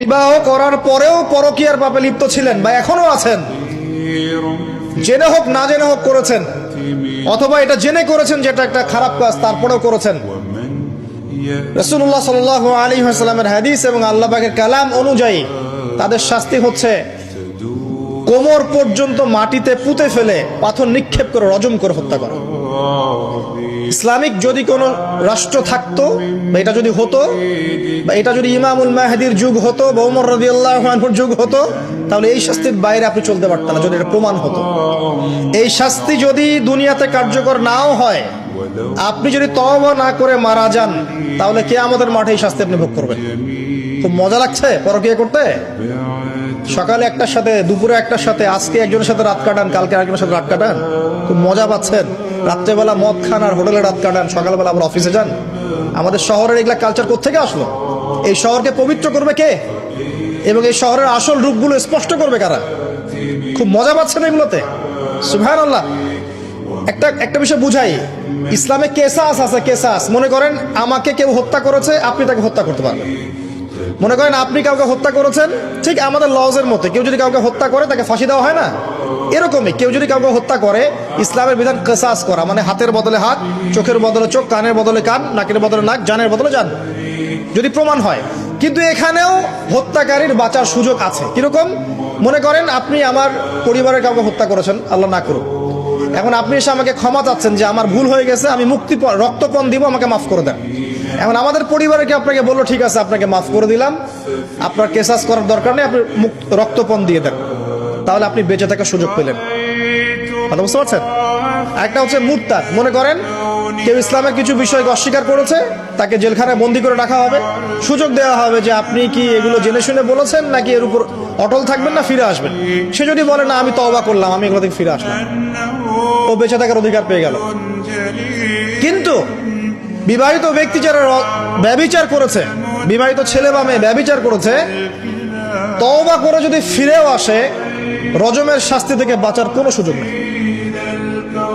বিবাহ করার পরেও পরকীয়ার পাপে লিপ্ত ছিলেন বা এখনো আছেন, জেনে হোক না জেনে হোক করেছেন, অথবা এটা জেনে করেছেন যেটা একটা খারাপ কাজ তারপরেও করেছেন, রাসূলুল্লাহ সাল্লাল্লাহু আলাইহি ওয়াসাল্লামের হাদিস এবং আল্লাহ পাকের কালাম অনুযায়ী তাদের শাস্তি হচ্ছে কোমর পর্যন্ত মাটিতে পুঁতে ফেলে পাথর নিক্ষেপ করে রজম করে হত্যা করা। ইসলামিক যদি কোনো রাষ্ট্র থাকতো বা এটা যদি হতো বা এটা যদি ইমামুল মাহদির যুগ হতো বা ওমর রাদিয়াল্লাহু আনহুর যুগ হতো, তাহলে এই শাস্তির বাইরে আপনি চলতে পারতেন না যদি এটা প্রমাণ হতো। এই শাস্তি যদি দুনিয়াতে কার্যকর নাও হয়, আপনি যদি তওবা না করে মারা যান, তাহলে কিয়ামতের মাঠে এই শাস্তি আপনি ভোগ করবেন। খুব মজা লাগছে পরকীয়া করতে। সকালে একটার সাথে, দুপুরে একটার সাথে, আজকে একজনের সাথে রাত কাটান, কালকে আরেকজনের সাথে রাত কাটান, খুব মজা পাচ্ছেন। রাত্রেবেলা মদ খান আর হোটেলে রাত কাটান, সকালবেলা আবার অফিসে যান। আমাদের শহরের এগুলা কালচার কোত্থেকে আসলো? এই শহরকে পবিত্র করবে কে এবং এই শহরের আসল রূপগুলো স্পষ্ট করবে কারা? খুব মজা পাচ্ছেন এগুলোতে। সুবহানাল্লাহ। একটা বিষয় বুঝাই, ইসলামে কেসাস আছে। কেসাস, মনে করেন আমাকে কেউ হত্যা করেছে, আপনি তাকে হত্যা করতে পারবেন। মনে করেন আপনি কাউকে হত্যা করেছেন, ঠিক আমাদের লজের মতে কেউ যদি কাউকে হত্যা করে তাকে ফাঁসি দেওয়া হয় না, এরকমই কেউ যদি কাউকে হত্যা করে, ইসলামের বিধান কেসাস করা, মানে হাতের বদলে হাত, চোখের বদলে চোখ, কানের বদলে কান, নাকের বদলে নাক, জানের বদলে জান, যদি প্রমাণ হয়। কিন্তু এখানেও হত্যাকারীর বাঁচার সুযোগ আছে। কিরকম? মনে করেন আপনি আমার পরিবারের কাউকে হত্যা করেছেন, আল্লাহ না করুক। এখন আপনি এসে আমাকে ক্ষমা চাচ্ছেন যে আমার ভুল হয়ে গেছে, আমি রক্তপণ দিব, আমাকে মাফ করে দেন। এখন আমাদের পরিবারে কি আপনাকে বললো ঠিক আছে আপনাকে মাফ করে দিলাম, আপনার কেসাস করার দরকার নেই, আপনি রক্তপণ দিয়ে দেন, তাহলে আপনি বেঁচে থাকার সুযোগ পেলেন। কথা বুঝতে পারছেন? একটা হচ্ছে মুরতাদ। মনে করেন কেউ ইসলামের কিছু বিষয়কে অস্বীকার করেছে, তাকে জেলখানায় বন্দি করে রাখা হবে, সুযোগ দেওয়া হবে যে আপনি কি এগুলো জেনে শুনে বলেছেন নাকি এর উপর অটল থাকবেন না ফিরে আসবেন। সে যদি বলে না আমি তওবা করলাম, আমি এগুলো থেকে ফিরে আসলাম, ও বেঁচে থাকার অধিকার পেয়ে গেল। কিন্তু বিবাহিত ব্যক্তি যারা ব্যভিচার করেছে, বিবাহিত ছেলে বা মেয়ে ব্যভিচার করেছে, তওবা করে যদি ফিরেও আসে, রজমের শাস্তি থেকে বাঁচার কোনো সুযোগ নেই।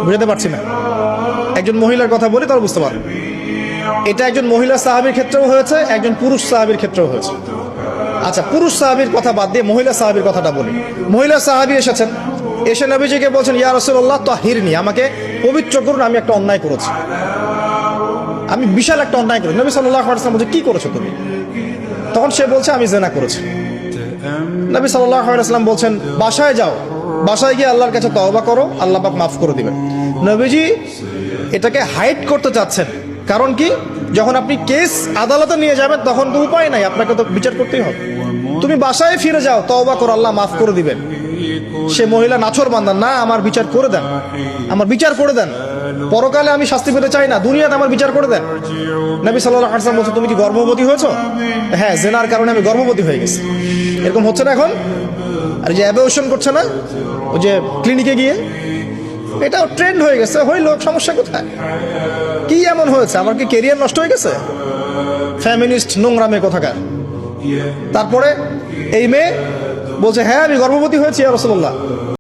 বুঝতে পারছি না? একজন মহিলার কথা বলি তাহলে বুঝতে পারবেন। এটা একজন মহিলা সাহাবীর ক্ষেত্রেও হয়েছে, একজন পুরুষ সাহাবীর ক্ষেত্রেও হয়েছে। আচ্ছা, পুরুষ সাহাবীর কথা বাদ দিয়ে মহিলা সাহাবীর কথাটা বলি। মহিলা সাহাবী এসেছেন, এসে নবীজিকে বলছেন ইয়া রাসূলুল্লাহ তাহিরনি, আমাকে পবিত্র করুন, আমি একটা অন্যায় করেছি, আমি বিশাল একটা অন্যায় করেছি। নবী সাল্লাল্লাহু আলাইহি ওয়াসাল্লাম বলছে কি করেছো তুমি? তখন সে বলছে আমি জিনা করেছি। নবী সাল্লাল্লাহু আলাইহি ওয়াসাল্লাম বলছেন বাসায় যাও, বাসায় গিয়ে আল্লাহর কাছে তওবা করো, আল্লাহ পাক মাফ করে দিবেন। নবীজি এটাকে হাইড করতে চাচ্ছেন। কারণ কি? যখন আপনি কেস আদালতে নিয়ে যাবেন তখন তো উপায় নাই, আপনাকে তো বিচার করতেই হবে। তুমি বাসায় ফিরে যাও, তওবা করো, আল্লাহ মাফ করে দিবেন। সে মহিলা নাছোড়বান্দা, না আমার বিচার করে দেন, আমার বিচার করে দেন, পরকালে আমি শাস্তি পেতে চাই না, দুনিয়াতে আমার বিচার করে দেন। নবী সাল্লাল্লাহু আলাইহি ওয়াসাল্লাম বলছে তুমি কি গর্ভবতী হয়েছো? হ্যাঁ, জেনার কারণে আমি গর্ভবতী হয়ে গেছি। এরকম হচ্ছে না এখন? আর যে অ্যাবর্শন করছে না ওই যে ক্লিনিকে গিয়ে, এটাও ট্রেন্ড হয়ে গেছে। হইল, সমস্যা কোথায়? কি এমন হয়েছে? আমার কি ক্যারিয়ার নষ্ট হয়ে গেছে? ফ্যামিনিস্ট নোংরা মেয়ে কোথাকার। তারপরে এই মেয়ে বলছে হ্যাঁ আমি গর্ভবতী হয়েছি ইয়া রাসূলুল্লাহ।